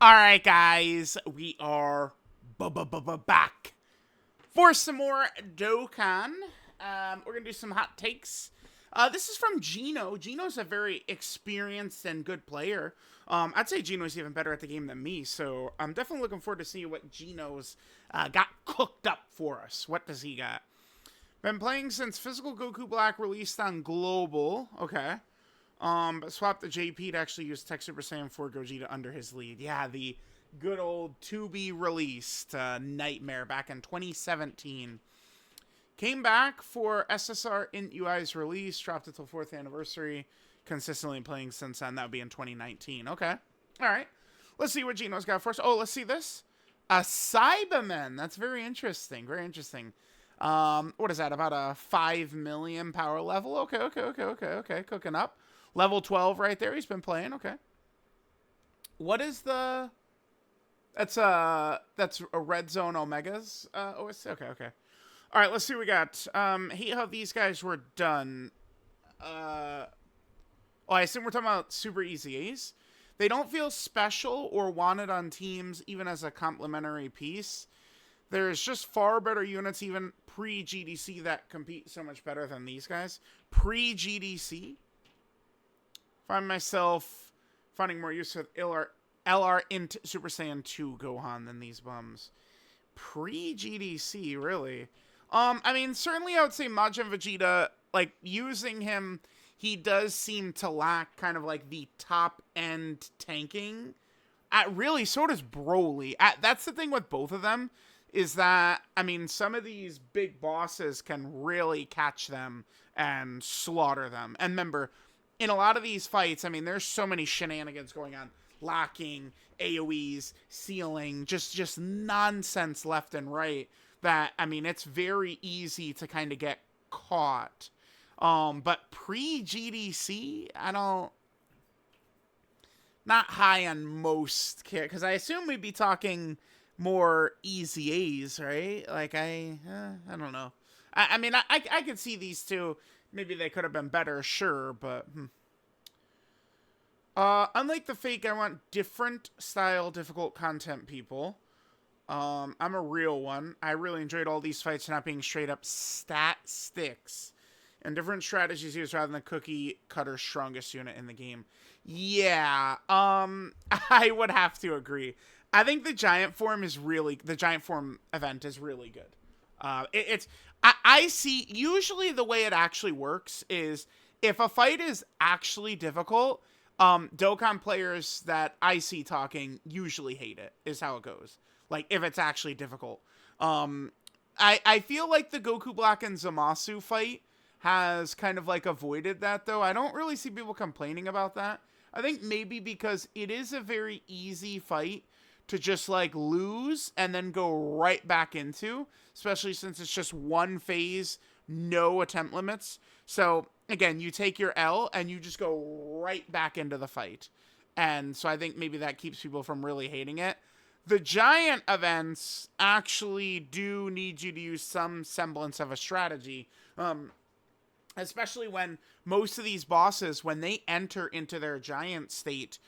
Alright, guys, we are back for some more Dokkan. We're gonna do some hot takes. This is from Gino. Gino's a very experienced and good player. I'd say Gino's even better at the game than me, so I'm definitely looking forward to see what Gino's got cooked up for us. What does he got? Been playing since Physical Goku Black released on Global. Okay. But swapped the JP to actually use Tech Super Saiyan 4 Gogeta under his lead. Yeah, the good old to-be-released nightmare back in 2017. Came back for SSR Int UI's release, dropped it till 4th anniversary. Consistently playing since then. That would be in 2019. Okay. Alright. Let's see what Gino's got for us. Oh, let's see this. A Cyberman. That's very interesting. Very interesting. What is that? About a 5 million power level? Okay. Cooking up. Level 12 right there. He's been playing. Okay. What is the... That's a Red Zone Omegas OS? Okay. All right, let's see what we got. Hate how these guys were done. I assume we're talking about Super Easy A's. They don't feel special or wanted on teams even as a complimentary piece. There's just far better units even pre-GDC that compete so much better than these guys. Pre-GDC? Find myself finding more use with LR Int Super Saiyan 2 Gohan than these bums. Pre-GDC, really? I mean, certainly I would say Majin Vegeta, like, using him, he does seem to lack kind of like the top-end tanking. Really, so does Broly. That's the thing with both of them, is that, I mean, some of these big bosses can really catch them and slaughter them. And remember, in a lot of these fights, I mean, there's so many shenanigans going on. Locking, AoEs, sealing, just nonsense left and right that, I mean, it's very easy to kind of get caught. But pre-GDC, not high on most because I assume we'd be talking more easy A's, right? Like, I don't know. I mean, I could see these two. Maybe they could have been better, sure, but... Unlike the fake, I want different style, difficult content people. I'm a real one. I really enjoyed all these fights not being straight up stat sticks. And different strategies used rather than the cookie cutter strongest unit in the game. Yeah, I would have to agree. I think the Giant Form event is really good. I see, usually the way it actually works is if a fight is actually difficult, Dokkan players that I see talking usually hate it, is how it goes. Like, if it's actually difficult. I feel like the Goku Black and Zamasu fight has kind of, like, avoided that, though. I don't really see people complaining about that. I think maybe because it is a very easy fight to just, like, lose and then go right back into, especially since it's just one phase, no attempt limits. So, again, you take your L and you just go right back into the fight. And so I think maybe that keeps people from really hating it. The giant events actually do need you to use some semblance of a strategy. Especially when most of these bosses, when they enter into their giant state,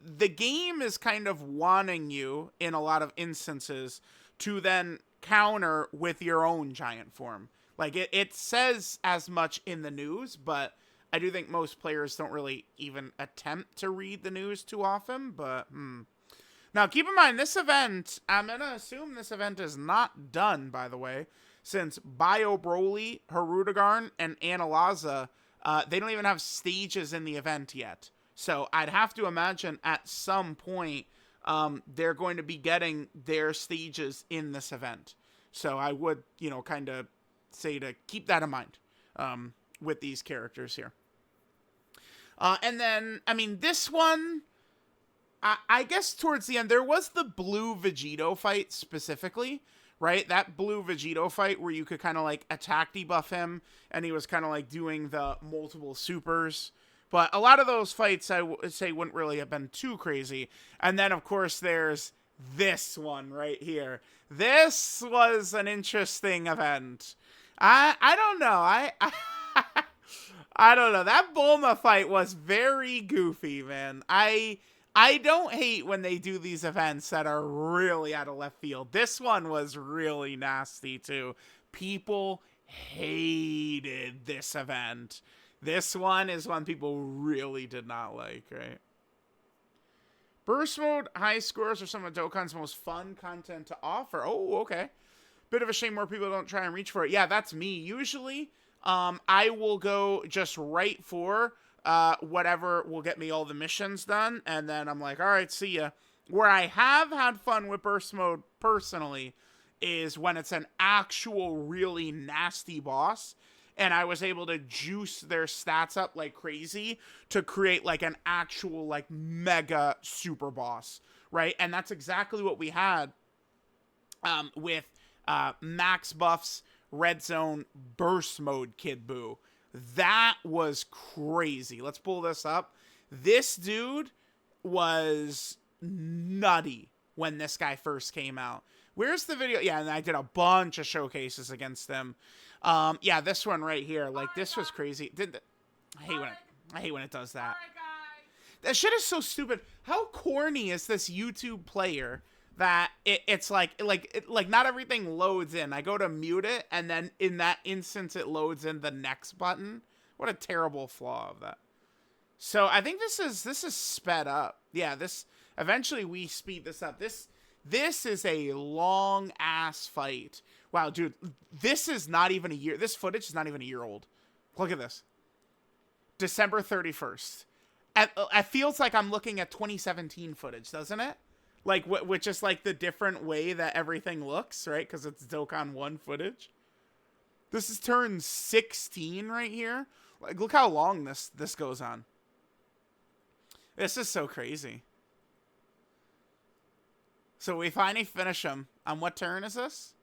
the game is kind of wanting you, in a lot of instances, to then counter with your own giant form. Like, it says as much in the news, but I do think most players don't really even attempt to read the news too often, but, Now, keep in mind, this event, I'm going to assume this event is not done, by the way, since Bio Broly, Harudagarn, and Analaza, they don't even have stages in the event yet. So, I'd have to imagine at some point, they're going to be getting their stages in this event. So, I would, kind of say to keep that in mind with these characters here. And then, I mean, this one, I guess towards the end, there was the blue Vegito fight specifically, right? That blue Vegito fight where you could kind of like attack debuff him, and he was kind of like doing the multiple supers. But a lot of those fights, I would say, wouldn't really have been too crazy. And then, of course, there's this one right here. This was an interesting event. I don't know. I don't know. That Bulma fight was very goofy, man. I I don't hate when they do these events that are really out of left field. This one was really nasty too. People hated this event. This one is one people really did not like, right? Burst mode high scores are some of Dokkan's most fun content to offer. Oh, okay. Bit of a shame more people don't try and reach for it. Yeah, that's me. Usually, I will go just right for whatever will get me all the missions done, and then I'm like, all right, see ya. Where I have had fun with burst mode personally is when it's an actual really nasty boss, and I was able to juice their stats up like crazy to create like an actual like mega super boss, right? And that's exactly what we had with Max Buff's Red Zone Burst Mode Kid Buu. That was crazy. Let's pull this up. This dude was nutty when this guy first came out. Where's the video? Yeah, and I did a bunch of showcases against them. Yeah, this one right here. Like, this was crazy. I hate when it does that. That shit is so stupid. How corny is this YouTube player that it's like not everything loads in. I go to mute it, and then in that instance it loads in the next button. What a terrible flaw of that. So I think this is sped up. Yeah, this eventually we speed this up. This is a long ass fight. Wow, dude, this is not even a year. This footage is not even a year old. Look at this. December 31st. It feels like I'm looking at 2017 footage, doesn't it? Like, which is like the different way that everything looks, right? Because it's Dokkan 1 footage. This is turn 16 right here. Like, look how long this goes on. This is so crazy. So we finally finish him. On what turn is this?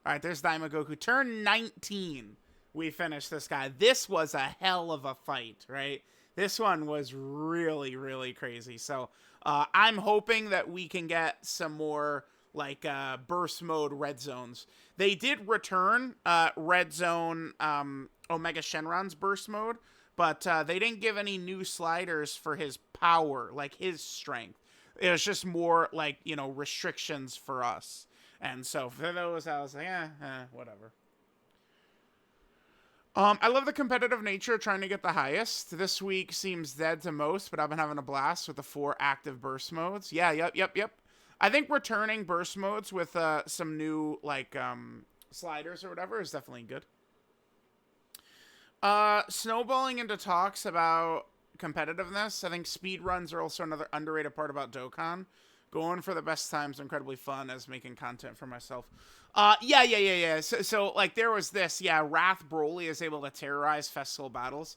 All right, there's Daimagoku. Turn 19. We finished this guy. This was a hell of a fight, right? This one was really, really crazy. So I'm hoping that we can get some more like burst mode red zones. They did return red zone Omega Shenron's burst mode, but they didn't give any new sliders for his power, like his strength. It was just more like, you know, restrictions for us. And so for those, I was like, whatever. I love the competitive nature of trying to get the highest. This week seems dead to most, but I've been having a blast with the 4 active burst modes. Yeah, yep. I think returning burst modes with some new, like, sliders or whatever is definitely good. Snowballing into talks about competitiveness. I think speedruns are also another underrated part about Dokkan. Going for the best times, incredibly fun as making content for myself. Yeah. So like, there was this, Wrath Broly is able to terrorize festival battles.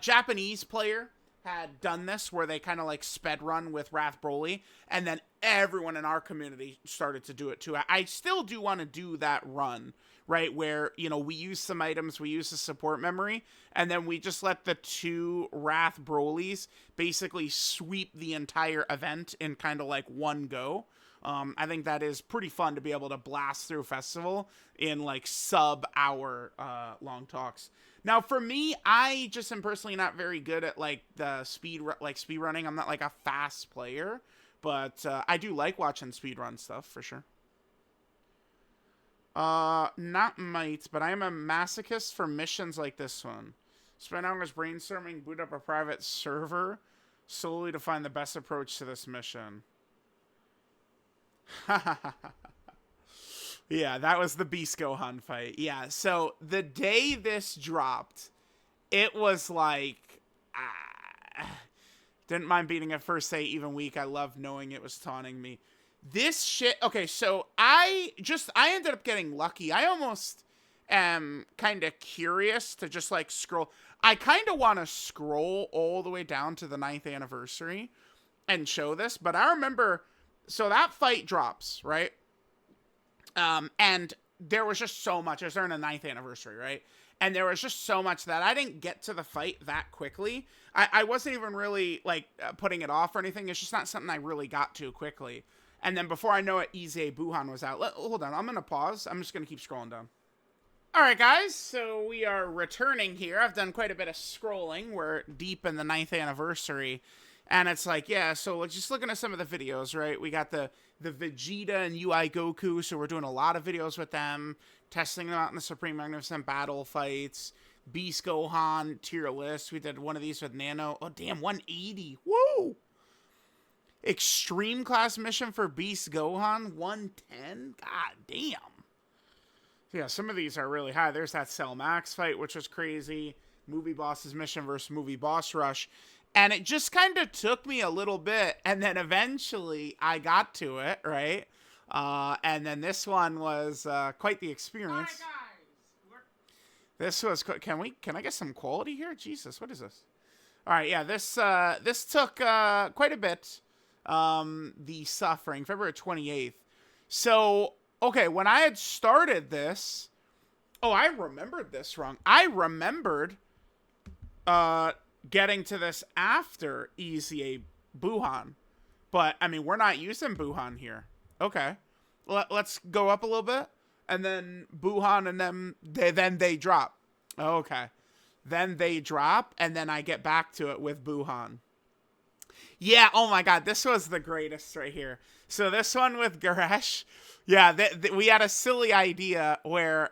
Japanese player had done this, where they kind of like sped run with Wrath Broly, and then everyone in our community started to do it too. I still do want to do that run, right, where, you know, we use some items, we use the support memory, and then we just let the 2 Wrath Brolys basically sweep the entire event in kind of like one go. I think that is pretty fun to be able to blast through festival in like sub-hour long talks. Now, for me, I just am personally not very good at like the speed running. I'm not like a fast player, but I do like watching speedrun stuff for sure. Not might, but I am a masochist for missions like this one. Spend hours brainstorming, boot up a private server solely to find the best approach to this mission. Yeah, that was the Beast Gohan fight. Yeah, so the day this dropped, it was like, didn't mind beating it first day, even weak. I loved knowing it was taunting me. This shit, okay, so I ended up getting lucky. I almost am kind of curious to just like scroll. I kind of want to scroll all the way down to the 9th anniversary and show this, but I remember, so that fight drops, right? And there was just so much. It was during the 9th anniversary, right? And there was just so much that I didn't get to the fight that quickly. I wasn't even really, like, putting it off or anything. It's just not something I really got to quickly. And then before I know it, Ize Buhan was out. Hold on, I'm going to pause. I'm just going to keep scrolling down. All right, guys, so we are returning here. I've done quite a bit of scrolling. We're deep in the 9th anniversary. And it's like, yeah, so just looking at some of the videos, right? We got the Vegeta and UI Goku, so we're doing a lot of videos with them, testing them out in the Supreme Magnificent Battle fights. Beast Gohan tier list. We did one of these with Nano. Oh, damn, 180. Woo! Extreme class mission for Beast Gohan, 110. God damn. Yeah, some of these are really high. There's that Cell Max fight, which was crazy. Movie Boss's mission versus Movie Boss Rush. And it just kind of took me a little bit. And then eventually I got to it, right? And then this one was quite the experience. This was... Can I get some quality here? Jesus, what is this? All right, yeah, this took quite a bit. The suffering, February 28th. So, okay, when I had started this... Oh, I remembered this wrong. I remembered getting to this after EZA Buhan. But, I mean, we're not using Buhan here. Okay. Let's go up a little bit. And then Buhan and then they drop. Okay. Then they drop, and then I get back to it with Buhan. Yeah, oh my god, this was the greatest right here. So this one with Goresh, yeah, we had a silly idea where,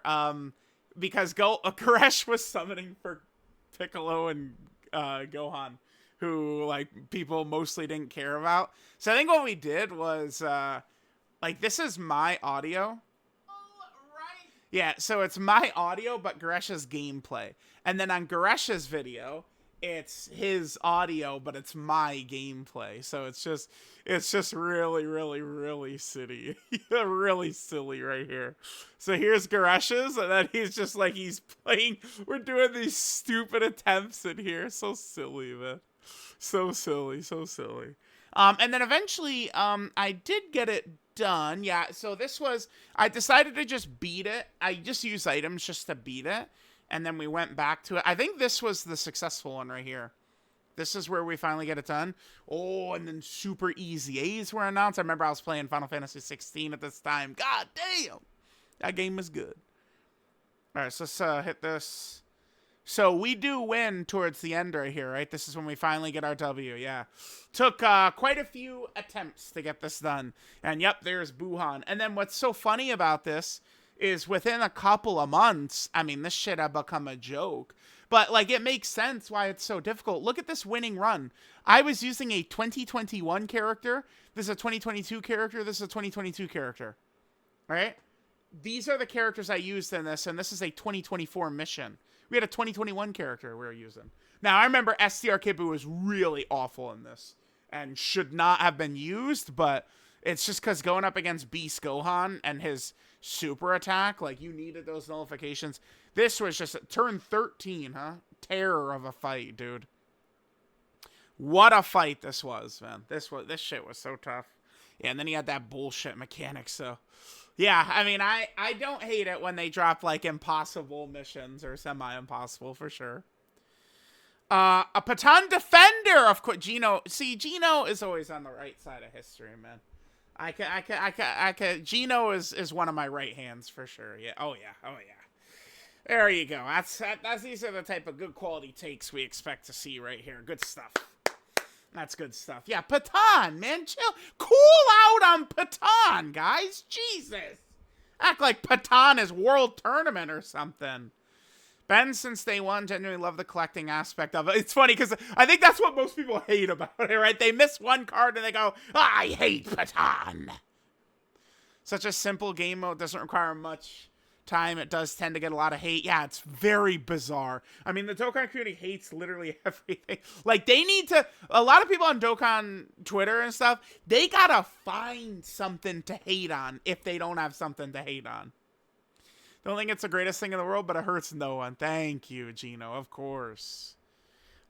because Goresh was summoning for Piccolo and Gohan, who, like, people mostly didn't care about. So I think what we did was, like, this is my audio. Yeah, so it's my audio, but Goresh's gameplay. And then on Goresh's video, it's his audio, but it's my gameplay. So it's just really, really, really silly. Really silly right here. So here's Goresh's, and then he's just like, he's playing. We're doing these stupid attempts in here. So silly, man. So silly, so silly. And then eventually, I did get it done. Yeah, so this was, I decided to just beat it. I just used items just to beat it. And then we went back to it. I think this was the successful one right here. This is where we finally get it done. Oh, and then super easy A's were announced. I remember I was playing Final Fantasy 16 at this time. God damn! That game was good. Alright, so let's hit this. So we do win towards the end right here, right? This is when we finally get our W, yeah. Took quite a few attempts to get this done. And yep, there's Buhan. And then what's so funny about this is within a couple of months, I mean, this shit had become a joke. But, like, it makes sense why it's so difficult. Look at this winning run. I was using a 2021 character. This is a 2022 character. This is a 2022 character. Right? These are the characters I used in this, and this is a 2024 mission. We had a 2021 character we were using. Now, I remember STR Kibu was really awful in this and should not have been used, but it's just because going up against Beast Gohan and his super attack, like, you needed those nullifications. This was just turn 13, huh? Terror of a fight, dude. What a fight this was, man. This shit was so tough. Yeah, and then he had that bullshit mechanic, so... Yeah, I mean, I don't hate it when they drop, like, impossible missions or semi-impossible, for sure. A Pettan Defender, of course. Gino, see, Gino is always on the right side of history, man. Gino is one of my right hands, for sure. Yeah, oh yeah. There you go. These are the type of good quality takes we expect to see right here. Good stuff. That's good stuff. Yeah, Pettan, man. Chill. Cool out on Pettan, guys. Jesus. Act like Pettan is World Tournament or something. Ben, since day one, genuinely love the collecting aspect of it. It's funny because I think that's what most people hate about it, right? They miss one card and they go, I hate Pettan. Such a simple game mode, doesn't require much time. It does tend to get a lot of hate. Yeah, it's very bizarre. I mean, the Dokkan community hates literally everything. Like, they need to, a lot of people on Dokkan Twitter and stuff, they gotta find something to hate on if they don't have something to hate on. Don't think it's the greatest thing in the world, but it hurts no one. Thank you, Gino, of course.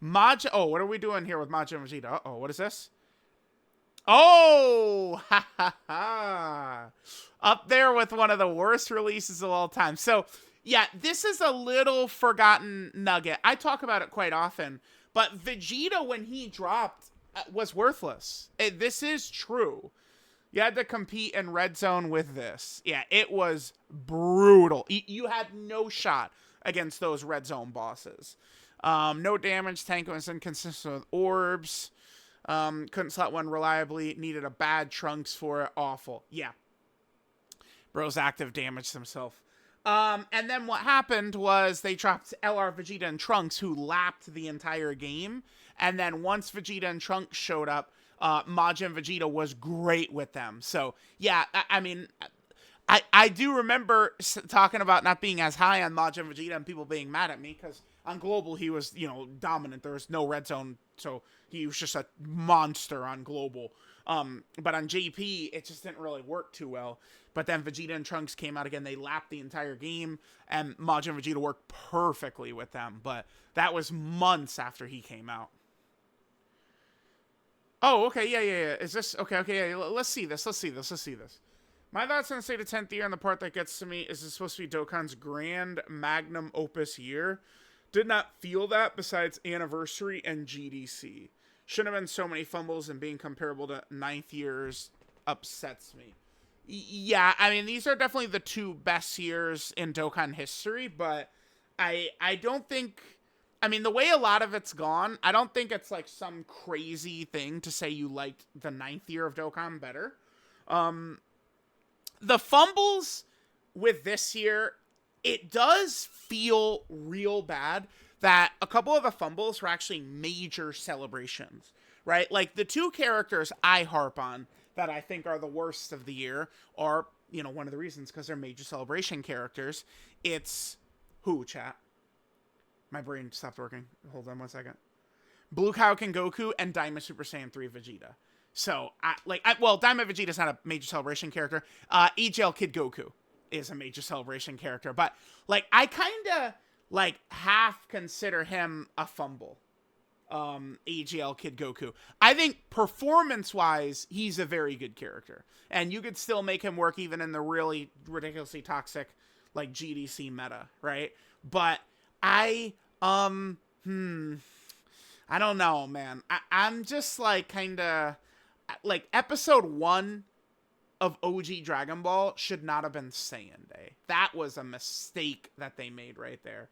Oh, what are we doing here with Majin Vegeta? Uh-oh, what is this? Oh, ha ha ha. Up there with one of the worst releases of all time. So, yeah, this is a little forgotten nugget. I talk about it quite often. But Vegeta, when he dropped, was worthless. This is true. You had to compete in Red Zone with this. Yeah, it was brutal. You had no shot against those Red Zone bosses. No damage. Tank was inconsistent with orbs. Couldn't slot one reliably. Needed a bad Trunks for it. Awful. Yeah. Bro's active damaged himself. And then what happened was they dropped LR, Vegeta, and Trunks, who lapped the entire game. And then once Vegeta and Trunks showed up, Majin Vegeta was great with them. So, yeah, I mean, I do remember talking about not being as high on Majin Vegeta and people being mad at me, because on Global he was, dominant. There was no red zone, so he was just a monster on Global. But on JP, it just didn't really work too well. But then Vegeta and Trunks came out again. They lapped the entire game, and Majin Vegeta worked perfectly with them. But that was months after he came out. Oh, okay, yeah. Is this... Okay, yeah, let's see this. My thoughts on the state of 10th year, and the part that gets to me, is this supposed to be Dokkan's grand magnum opus year? Did not feel that besides Anniversary and GDC. Shouldn't have been so many fumbles, and being comparable to 9th years upsets me. Yeah, I mean, these are definitely the two best years in Dokkan history, but I don't think... I mean, the way a lot of it's gone, I don't think it's like some crazy thing to say you liked the 9th year of Dokkan better. The fumbles with this year, it does feel real bad that a couple of the fumbles were actually major celebrations, right? Like, the two characters I harp on that I think are the worst of the year are, one of the reasons, because they're major celebration characters. It's who, chat? My brain stopped working. Hold on one second. Blue Kaioken Goku and Daima Super Saiyan 3 Vegeta. So, Daima Vegeta's not a major celebration character. EGL Kid Goku is a major celebration character. But, I kind of, half consider him a fumble. AGL Kid Goku. I think performance-wise, he's a very good character. And you could still make him work even in the really ridiculously toxic, GDC meta, right? But I don't know, man. I'm just, kind of... episode 1 of OG Dragon Ball should not have been Saiyan Day. That was a mistake that they made right there.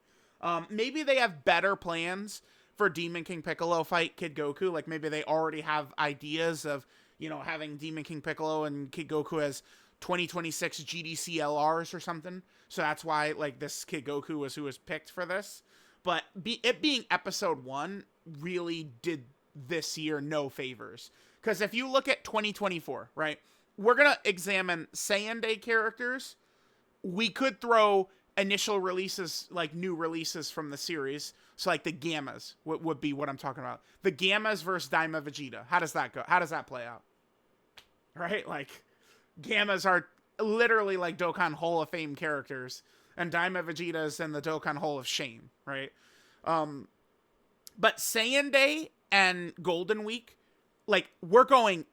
Maybe they have better plans for Demon King Piccolo fight Kid Goku. Maybe they already have ideas of, having Demon King Piccolo and Kid Goku as 2026 GDC LRs or something. So that's why, this Kid Goku was who was picked for this. But it being episode 1 really did this year no favors. Because if you look at 2024, right, we're going to examine Saiyan Day characters. We could throw initial releases, new releases from the series. So, the Gammas would be what I'm talking about. The Gammas versus Daima Vegeta. How does that go? How does that play out? Right? Gammas are literally, Dokkan Hall of Fame characters. And Daima Vegeta is in the Dokkan Hall of Shame, right? But Saiyan Day and Golden Week, we're going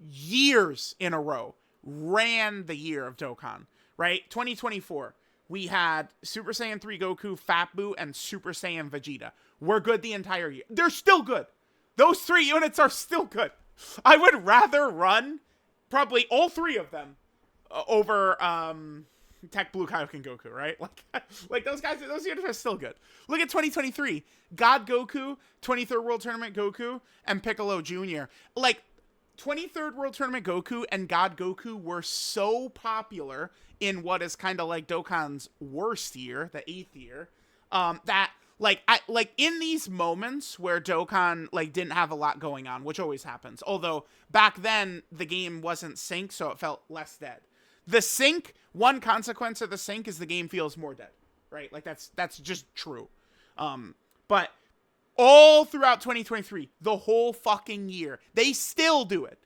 years in a row. Ran the year of Dokkan, right? 2024, we had Super Saiyan 3 Goku, Fat Buu, and Super Saiyan Vegeta. We're good the entire year. They're still good. Those 3 units are still good. I would rather run probably all 3 of them over Tech Blue Kaioken Goku, right? Those guys, those units are still good. Look at 2023. God Goku, 23rd World Tournament Goku, and Piccolo Jr. 23rd World Tournament Goku and God Goku were so popular in what is kind of Dokkan's worst year, the 8th year, that in these moments where Dokkan didn't have a lot going on, which always happens. Although back then the game wasn't synced, so it felt less dead. The sync, one consequence of the sync is the game feels more dead, right? That's just true. But all throughout 2023, the whole fucking year, they still do it,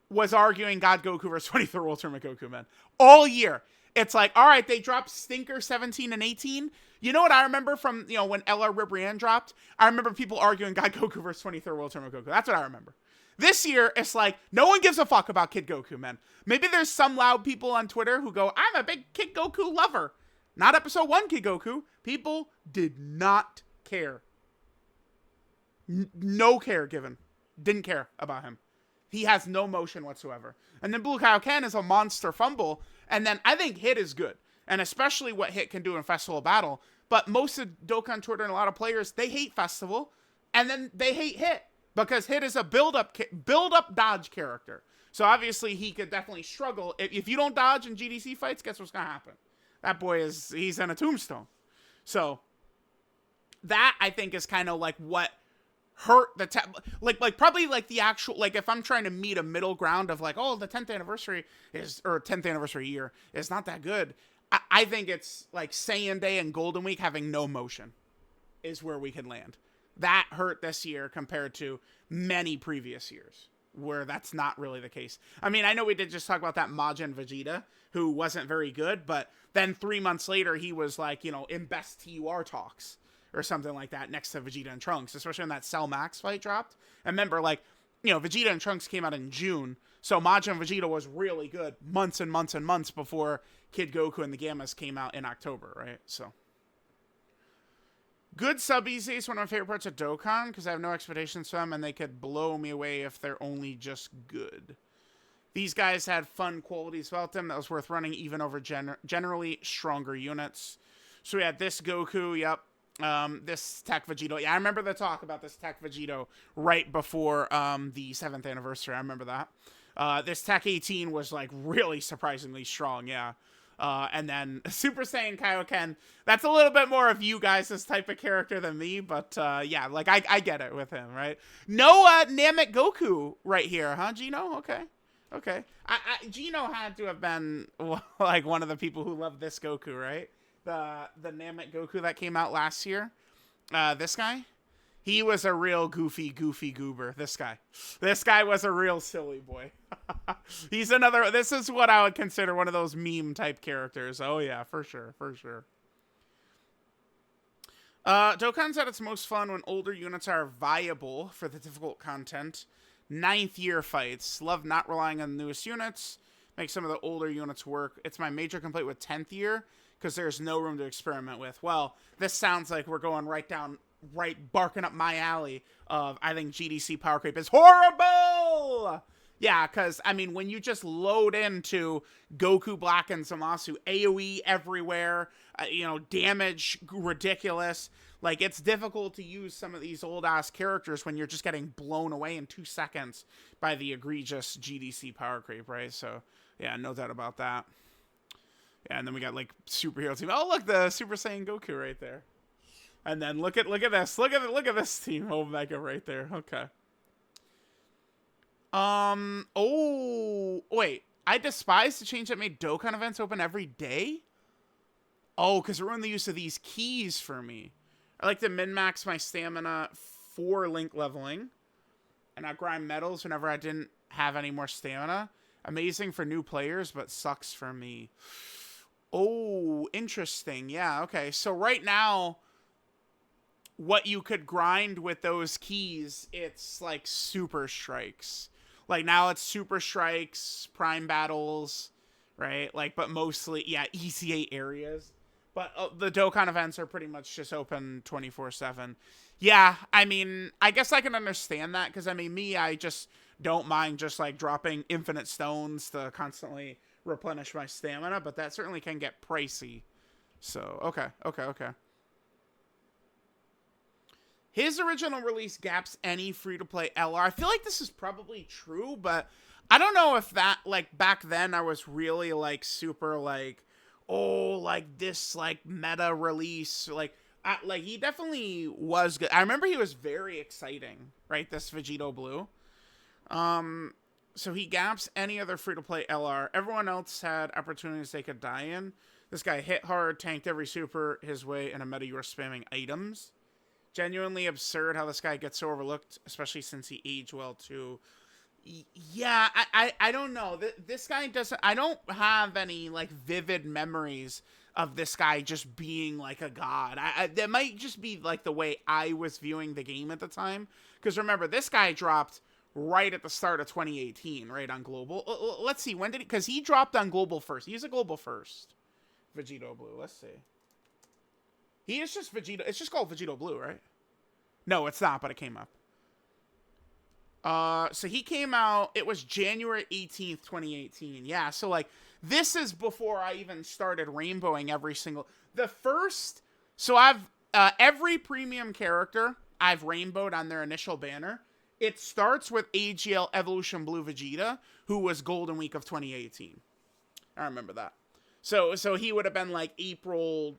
was arguing God Goku versus 23rd World Tournament Goku, man. All year. It's all right, they dropped Stinker 17 and 18. You know what I remember from, when LR Ribrianne dropped? I remember people arguing God Goku versus 23rd World Tournament Goku. That's what I remember. This year, it's no one gives a fuck about Kid Goku, man. Maybe there's some loud people on Twitter who go, I'm a big Kid Goku lover. Not episode 1 Kid Goku. People did not care. No care given. Didn't care about him. He has no motion whatsoever. And then Blue Kaioken is a monster fumble. And then I think Hit is good. And especially what Hit can do in Festival Battle. But most of Dokkan Twitter and a lot of players, they hate Festival. And then they hate Hit. because Hit is a build-up dodge character. So obviously he could definitely struggle. If you don't dodge in GDC fights, guess what's going to happen? That boy he's in a tombstone. So that, I think, is kind of like what hurt the like probably like the actual, like if I'm trying to meet a middle ground of like, oh, the 10th anniversary or 10th anniversary year is not that good. I think it's like Saiyan Day and Golden Week having no motion is where we can land. That hurt this year compared to many previous years where that's not really the case. I mean, I know we did just talk about that Majin Vegeta who wasn't very good, but then 3 months later he was like, in best TUR talks or something like that next to Vegeta and Trunks, especially when that Cell Max fight dropped. And remember, like, Vegeta and Trunks came out in June, so Majin Vegeta was really good months and months and months before Kid Goku and the Gammas came out in October, right? So good subbies is one of my favorite parts of Dokkan because I have no expectations for them and they could blow me away if they're only just good. These guys had fun qualities about them that was worth running even over generally stronger units. So we had this Goku, yep. This Tech Vegito. Yeah, I remember the talk about this Tech Vegito right before the 7th anniversary. I remember that. This Tech 18 was like really surprisingly strong, yeah. And then Super Saiyan Kaioken, that's a little bit more of you guys' type of character than me, but yeah, like I get it with him, right? No Namek Goku right here, huh, Gino? Okay. Gino had to have been like one of the people who loved this Goku, right? The Namek Goku that came out last year. This guy? He was a real goofy goober. This guy was a real silly boy. This is what I would consider one of those meme type characters. Oh yeah, for sure. Dokkan's at its most fun when older units are viable for the difficult content. 9th year fights. Love not relying on the newest units. Make some of the older units work. It's my major complaint with 10th year because there's no room to experiment with. Well, this sounds like we're going barking up my alley of, I think GDC power creep is horrible! Yeah, because, I mean, when you just load into Goku Black and Zamasu, AoE everywhere, damage ridiculous, like, it's difficult to use some of these old-ass characters when you're just getting blown away in 2 seconds by the egregious GDC power creep, right? So, yeah, no doubt about that. Yeah, and then we got, like, superhero team. Oh, look, the Super Saiyan Goku right there. And then look at this. Look at this team Omega right there. Okay. Oh, wait. I despise the change that made Dokkan events open every day? Oh, because it ruined the use of these keys for me. I like to min-max my stamina for link leveling. And I grind medals whenever I didn't have any more stamina. Amazing for new players, but sucks for me. Oh, interesting. Yeah, okay. So right now, what you could grind with those keys, it's like super strikes. Like now it's super strikes, prime battles, right? Like, but mostly, yeah, ECA areas. But the Dokkan events are pretty much just open 24/7. Yeah, I mean, I guess I can understand that because, I mean, I just don't mind just like dropping infinite stones to constantly replenish my stamina, but that certainly can get pricey. So, okay. His original release gaps any free-to-play LR. I feel like this is probably true, but I don't know if that, like, back then I was really, like, super, like, oh, like, this, like, meta release. Like, he definitely was good. I remember he was very exciting, right, this Vegito Blue. So he gaps any other free-to-play LR. Everyone else had opportunities they could die in. This guy hit hard, tanked every super his way, and a meta you were spamming items. Genuinely absurd how this guy gets so overlooked, especially since he aged well, too. Yeah, I don't know. This guy doesn't... I don't have any, like, vivid memories of this guy just being, like, a god. That might just be, like, the way I was viewing the game at the time. Because remember, this guy dropped right at the start of 2018, right, on Global. Let's see, when did he... Because he dropped on Global first. He's a Global first. Vegito Blue, let's see. He is just Vegito. It's just called Vegito Blue, right? No, it's not, but it came up. So he came out, it was January 18th, 2018. Yeah, so like, this is before I even started rainbowing every single... So I've, every premium character I've rainbowed on their initial banner It starts with AGL Evolution Blue Vegeta, who was Golden Week of 2018. I remember that. So he would have been like April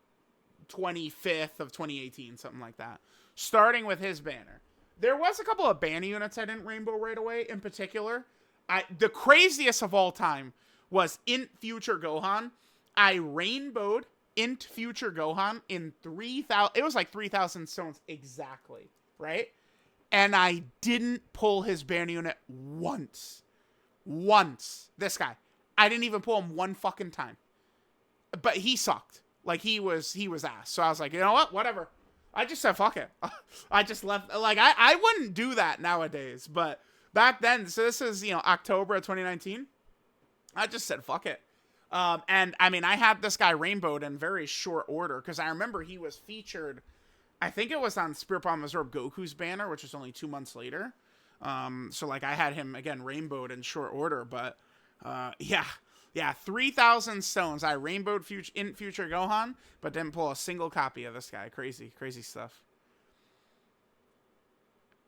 25th of 2018, something like that. Starting with his banner. There was a couple of banner units I didn't rainbow right away. In particular, the craziest of all time was Int Future Gohan. I rainbowed Int Future Gohan in 3,000. It was like 3,000 stones exactly, right? And I didn't pull his banner unit once. This guy. I didn't even pull him one fucking time. But he sucked. Like, he was ass. So I was like, you know what? Whatever. I just said, fuck it. I just left. Like, I wouldn't do that nowadays. But back then, so this is, October of 2019. I just said, fuck it. And, I mean, I had this guy rainbowed in very short order. Because I remember he was featured, I think it was on Spirit Bomb Absorb Goku's banner, which was only 2 months later. So, like, I had him, again, rainbowed in short order. But, yeah. Yeah, 3,000 stones. I rainbowed in Future Gohan, but didn't pull a single copy of this guy. Crazy stuff.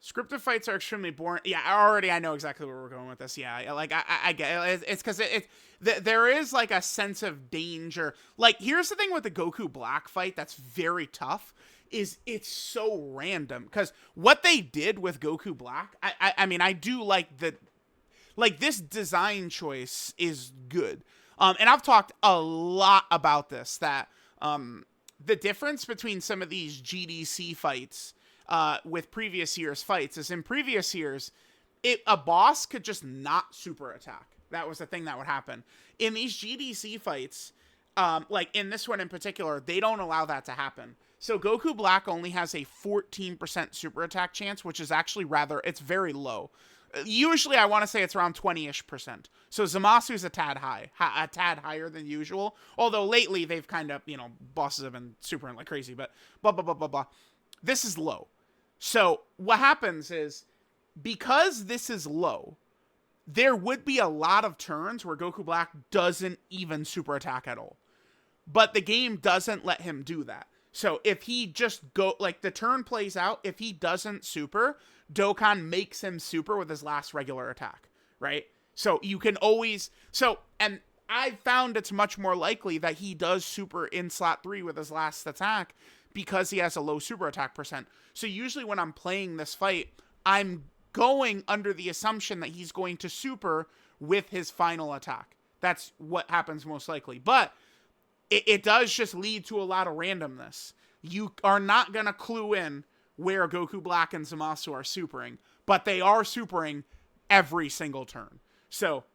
Scripted fights are extremely boring. Yeah, I know exactly where we're going with this. Yeah, like, I get it. It's because there is, like, a sense of danger. Like, here's the thing with the Goku Black fight that's very tough, is it's so random. Because what they did with Goku Black, I mean, I do like the... Like, this design choice is good. And I've talked a lot about this, that the difference between some of these GDC fights with previous year's fights is in previous years, a boss could just not super attack. That was the thing that would happen. In these GDC fights, like in this one in particular, they don't allow that to happen. So Goku Black only has a 14% super attack chance, which is actually it's very low. Usually, I want to say it's around 20-ish%. So Zamasu's a tad higher than usual. Although lately they've kind of, bosses have been supering like crazy. But blah blah blah blah blah. This is low. So what happens is, because this is low, there would be a lot of turns where Goku Black doesn't even super attack at all. But the game doesn't let him do that. So if he just the turn plays out, if he doesn't super, Dokkan makes him super with his last regular attack, right? So you can always... and I found it's much more likely that he does super in slot 3 with his last attack because he has a low super attack percent. So usually when I'm playing this fight, I'm going under the assumption that he's going to super with his final attack. That's what happens most likely. But it does just lead to a lot of randomness. You are not going to clue in where Goku Black and Zamasu are supering, but they are supering every single turn. So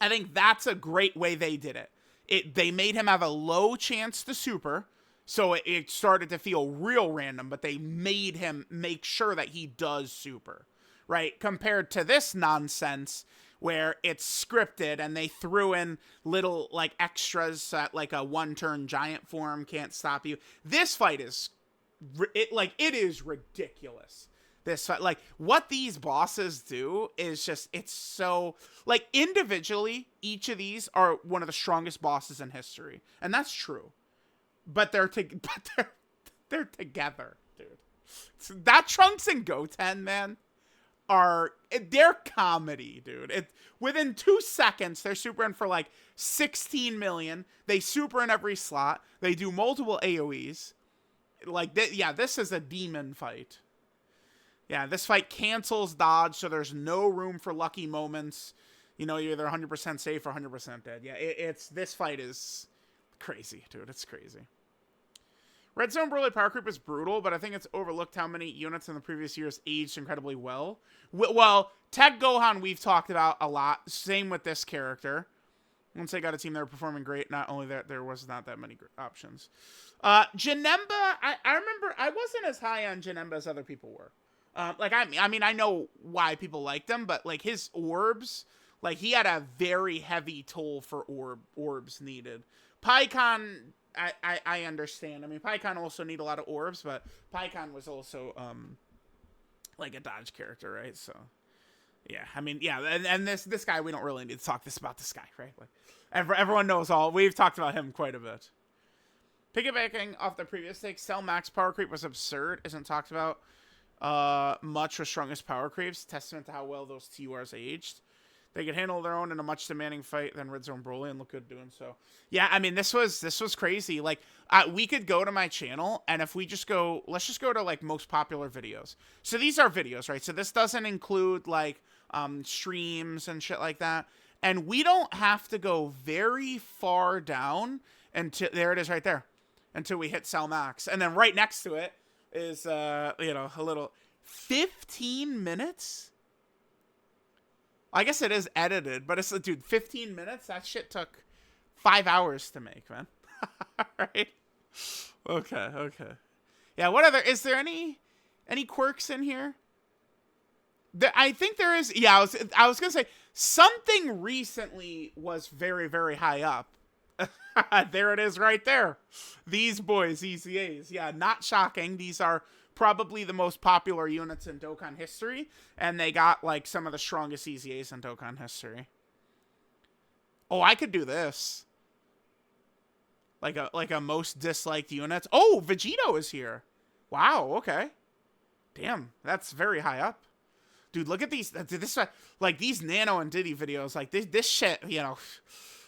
I think that's a great way they did it. They made him have a low chance to super, so it started to feel real random, but they made him make sure that he does super, right? Compared to this nonsense where it's scripted and they threw in little like extras that like a one-turn giant form can't stop you. This fight is it is ridiculous. This fight, like, what these bosses do is just, it's so, like, individually, each of these are one of the strongest bosses in history, and that's true. But they're together, dude. So that Trunks and Goten, man, they're comedy, dude. Within 2 seconds, they're supering for like 16 million. They super in every slot. They do multiple AoEs. Like, this is a demon fight. Yeah, this fight cancels dodge, so there's no room for lucky moments. You're either 100% safe or 100% dead. Yeah, this fight is crazy, dude. It's crazy. Red Zone Broly Power Creep is brutal, but I think it's overlooked how many units in the previous years aged incredibly well. Well, Tech Gohan we've talked about a lot. Same with this character. Once they got a team that were performing great, not only that, there was not that many options. Janemba, I remember I wasn't as high on Janemba as other people were. I mean, I know why people liked him, but like his orbs, like he had a very heavy toll for orbs needed. Paikon, I understand. I mean, Paikon also need a lot of orbs, but Paikon was also like a dodge character, right? So yeah, I mean, yeah, and this guy, we don't really need to talk about this guy, right? Like everyone knows we've talked about him quite a bit. Piggybacking off the previous take, Cell Max Power Creep was absurd, isn't talked about. much with strongest power creeps. Testament to how well those TURs aged. They could handle their own in a much demanding fight than Red Zone Broly and look good doing so. Yeah, I mean, this was crazy. Like, we could go to my channel, and if we just go, let's just go to, like, most popular videos. So these are videos, right? So this doesn't include, like, streams and shit like that. And we don't have to go very far down until, there it is right there, until we hit Cell Max. And then right next to it is, you know, a little 15 minutes? I guess it is edited, but it's, dude, 15 minutes? That shit took 5 hours to make, man. Right? Okay, okay. Yeah, what other, is there any quirks in here? I think there is, yeah, I was gonna say, something recently was very, very high up. There it is right there. These boys, EZAs. Yeah, not shocking. These are probably the most popular units in Dokkan history, and they got, like, some of the strongest EZAs in Dokkan history. Oh, I could do this. Like a most disliked units. Oh, Vegito is here. Wow, okay. Damn, that's very high up. Dude, look at these. This, like, these Nano and Diddy videos. Like, this shit, you know.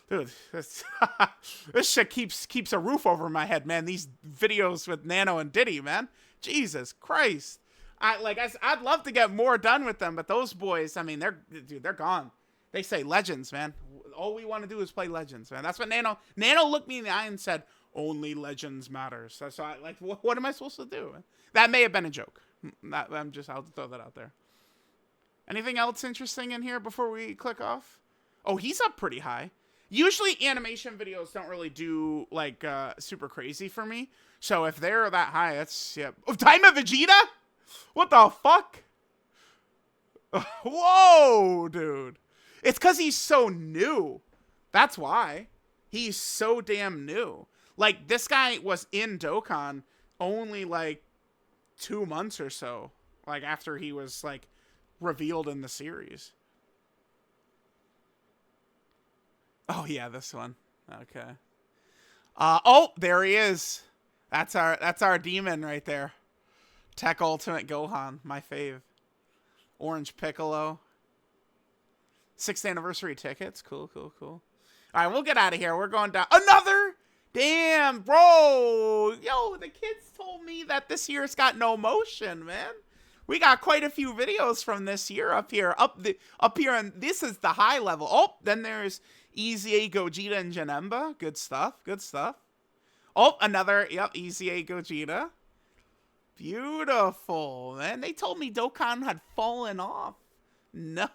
Dude, this shit keeps a roof over my head, man. These videos with Nano and Diddy, man. Jesus Christ. I'd love to get more done with them, but those boys, I mean, they're gone. They say Legends, man. All we want to do is play Legends, man. That's what Nano looked me in the eye and said, only Legends matters. So I, like, what am I supposed to do? That may have been a joke. I'll throw that out there. Anything else interesting in here before we click off? Oh, he's up pretty high. Usually animation videos don't really do, like, super crazy for me. So if they're that high, that's, yeah. Oh, Time of Vegeta? What the fuck? Whoa, dude. It's because he's so new. That's why. He's so damn new. Like, this guy was in Dokkan only, like, 2 months or so. Like, after he was, like, revealed in the series. Oh, yeah, this one. Okay. Oh, there he is. That's our demon right there. Tech Ultimate Gohan, my fave. Orange Piccolo. 6th anniversary tickets. Cool, cool, cool. All right, we'll get out of here. We're going down. Another? Damn, bro. Yo, the kids told me that this year's got no motion, man. We got quite a few videos from this year up here. Up here, and this is the high level. Oh, then there's EZA, Gogeta, and Janemba. Good stuff, good stuff. Oh, another, yep, EZA, Gogeta. Beautiful, man. They told me Dokkan had fallen off. No,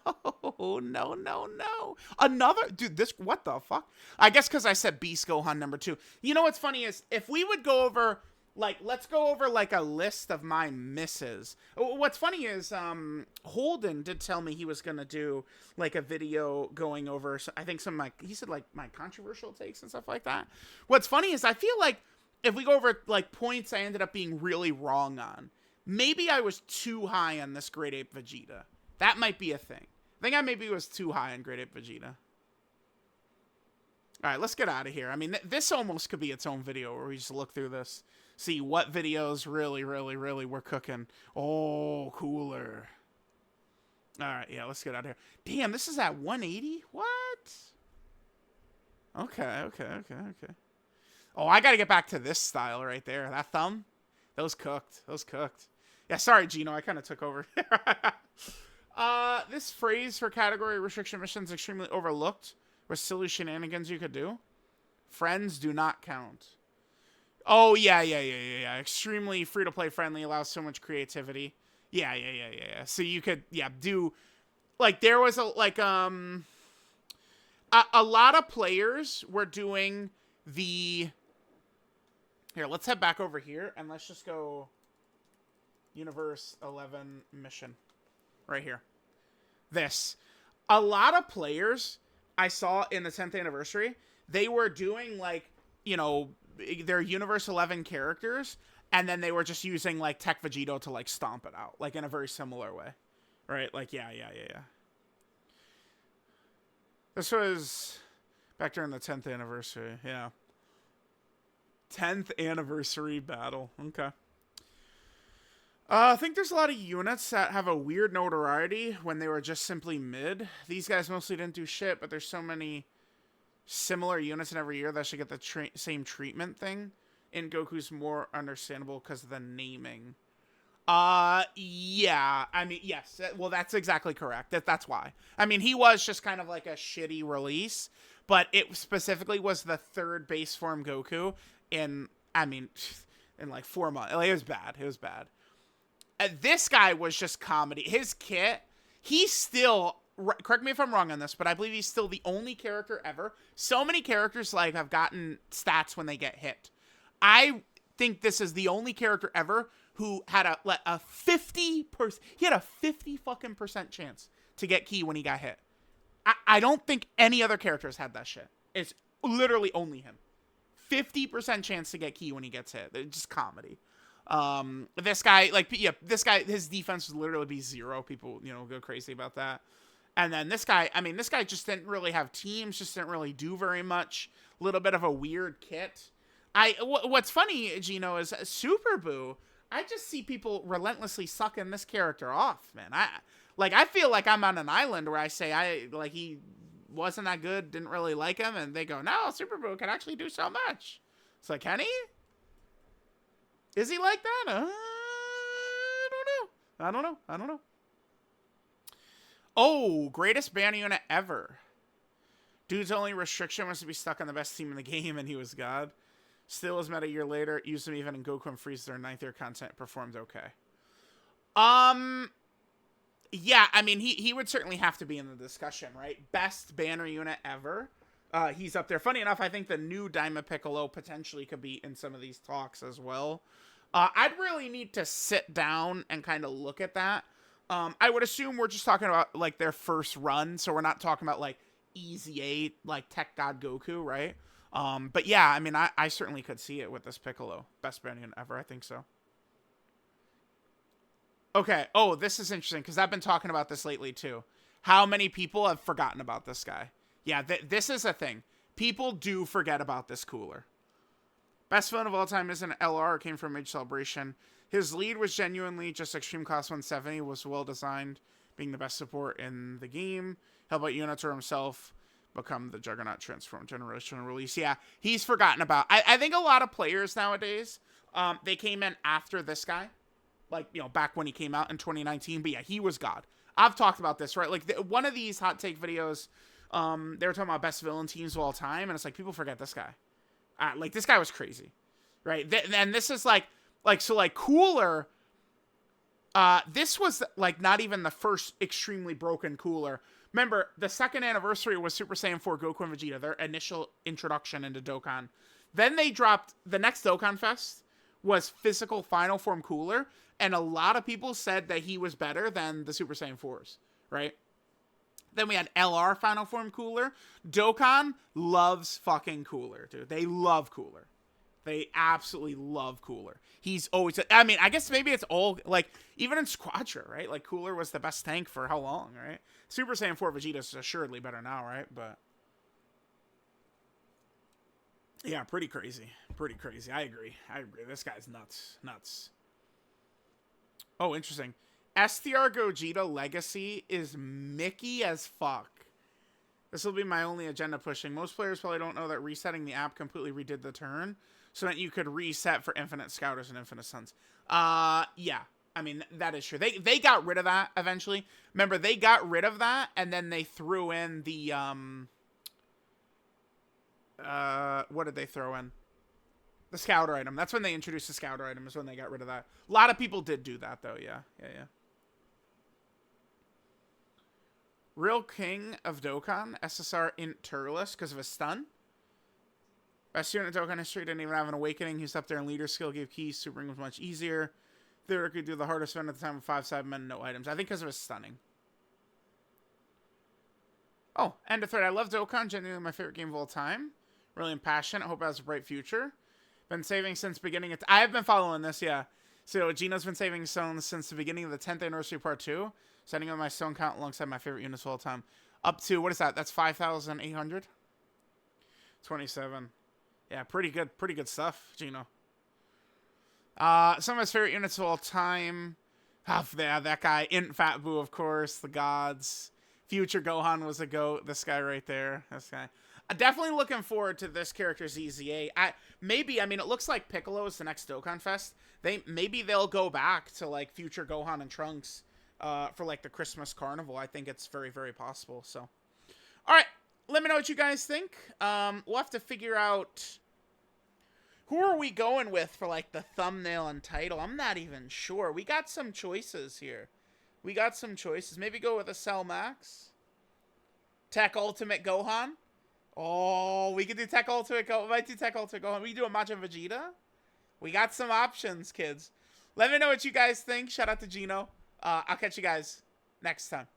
no, no, no. Another, dude, this, what the fuck? I guess because I said Beast Gohan #2. You know what's funny is, if we would go over, like, let's go over, like, a list of my misses. What's funny is, Holden did tell me he was going to do, like, a video going over, I think some of my, he said, like, my controversial takes and stuff like that. What's funny is, I feel like, if we go over, like, points I ended up being really wrong on, maybe I was too high on this Great Ape Vegeta. That might be a thing. I think I maybe was too high on Great Ape Vegeta. All right, let's get out of here. I mean, this almost could be its own video where we just look through this. See what videos really, really, really we're cooking. Oh, cooler. All right, yeah, let's get out of here. Damn, this is at 180? What? Okay. Oh, I got to get back to this style right there. That thumb, those cooked. Yeah, sorry, Gino, I kind of took over. This phrase for category restriction missions extremely overlooked. With silly shenanigans you could do. Friends do not count. Oh, yeah. Extremely free-to-play friendly, allows so much creativity. Yeah. So you could, do, like, there was a lot of players were doing the, here, let's head back over here, and let's just go Universe 11 mission. Right here. This. A lot of players I saw in the 10th anniversary, they were doing, like, you know, their Universe 11 characters, and then they were just using, like, Tech Vegito to, like, stomp it out, like, in a very similar way. Right? Like, yeah. This was back during the 10th anniversary, yeah. 10th anniversary battle. Okay. I think there's a lot of units that have a weird notoriety when they were just simply mid. These guys mostly didn't do shit, but there's so many similar units in every year that should get the same treatment thing. And Goku's more understandable because of the naming. Yeah. I mean, yes. Well, that's exactly correct. That's why. I mean, he was just kind of like a shitty release, but it specifically was the third base form Goku in, I mean, in like 4 months. Like, it was bad. It was bad. This guy was just comedy. His kit, he's still, correct me if I'm wrong on this, but I believe he's still the only character ever. So many characters like have gotten stats when they get hit. I think this is the only character ever who had a 50%, he had a 50 fucking percent chance to get key when he got hit. I don't think any other characters had that shit. It's literally only him. 50% chance to get key when he gets hit. It's just comedy. This guy, like, yeah, this guy, his defense would literally be 0. People, go crazy about that. And then this guy, I mean, this guy just didn't really have teams, just didn't really do very much. A little bit of a weird kit. What's funny, Gino, is Super Boo. I just see people relentlessly sucking this character off, man. I feel like I'm on an island where I say he wasn't that good, didn't really like him, and they go, no, Super Boo can actually do so much. It's like, can he? Is he like that? I don't know. Oh, greatest banner unit ever. Dude's only restriction was to be stuck on the best team in the game, and he was God. Still was met a year later. Used them even in Goku and Frieza. Their 9th year content performed okay. Yeah, I mean, he would certainly have to be in the discussion, right? Best banner unit ever. He's up there. Funny enough, I think the new Daima Piccolo potentially could be in some of these talks as well. I'd really need to sit down and kind of look at that. I would assume we're just talking about, like, their first run, so we're not talking about, like, Easy 8, like, Tech God Goku, right? But yeah, I mean, I certainly could see it with this Piccolo. Best banner unit ever, I think so. Okay, oh, this is interesting, because I've been talking about this lately, too. How many people have forgotten about this guy? Yeah, this is a thing. People do forget about this cooler. Best villain of all time is an LR, came from Age Celebration. His lead was genuinely just Extreme Cost 170, was well designed, being the best support in the game. Help out Unitor himself, become the Juggernaut Transform generational release. Yeah, he's forgotten about. I think a lot of players nowadays, they came in after this guy. Like, back when he came out in 2019. But yeah, he was God. I've talked about this, right? Like, one of these hot take videos, they were talking about best villain teams of all time. And it's like, people forget this guy. Like, this guy was crazy, right? And this is like Cooler. This was like not even the first extremely broken Cooler. Remember, the second anniversary was Super Saiyan 4 Goku and Vegeta, their initial introduction into Dokkan. Then they dropped the next Dokkan Fest was physical final form Cooler, and a lot of people said that he was better than the Super Saiyan 4s, right? Then we had LR final form Cooler. Dokkan loves fucking Cooler, dude. They love Cooler. They absolutely love Cooler. He's always, I mean, I guess maybe it's all, like, even in Squadra, right? Like, Cooler was the best tank for how long, right? Super Saiyan 4 Vegeta is assuredly better now, right? But yeah, pretty crazy. Pretty crazy. I agree. This guy's nuts. Oh, interesting. STR Gogeta Legacy is Mickey as fuck. This will be my only agenda pushing. Most players probably don't know that resetting the app completely redid the turn so that you could reset for Infinite Scouters and Infinite Suns. Yeah. I mean, that is true. They got rid of that eventually. Remember, they got rid of that, and then they threw in the, what did they throw in? The Scouter item. That's when they introduced the Scouter item, is when they got rid of that. A lot of people did do that, though, yeah. Real king of Dokkan, SSR Int Turles, because of a stun. Best unit in Dokkan history, didn't even have an awakening. He's up there in leader skill, gave keys, supering was much easier. Theater could do the hardest event at the time with 5 Cybermen, no items. I think because of his stunning. Oh, end of thread. I love Dokkan, genuinely my favorite game of all time. Really impassioned. I hope it has a bright future. Been saving since beginning. I have been following this, yeah. So Gino's been saving stones since the beginning of the 10th anniversary part 2. Setting up my stone count alongside my favorite units of all time. Up to, what is that? That's 5,800? 27. Yeah, pretty good stuff, Gino. Some of his favorite units of all time. Oh, yeah, that guy. Int Fat Boo, of course. The gods. Future Gohan was a goat. This guy right there. This guy. Definitely looking forward to this character's EZA. I mean, it looks like Piccolo is the next Dokkan Fest. Maybe they'll go back to, like, future Gohan and Trunks for, like, the Christmas Carnival. I think it's very, very possible. So, all right. Let me know what you guys think. We'll have to figure out... Who are we going with for, like, the thumbnail and title? I'm not even sure. We got some choices here. Maybe go with a Cell Max. Tech Ultimate Gohan. Oh, we could do Tech Ultimate Gohan. We might do Tech Ultimate Gohan. We can do a Majin Vegeta. We got some options, kids. Let me know what you guys think. Shout out to Gino. I'll catch you guys next time.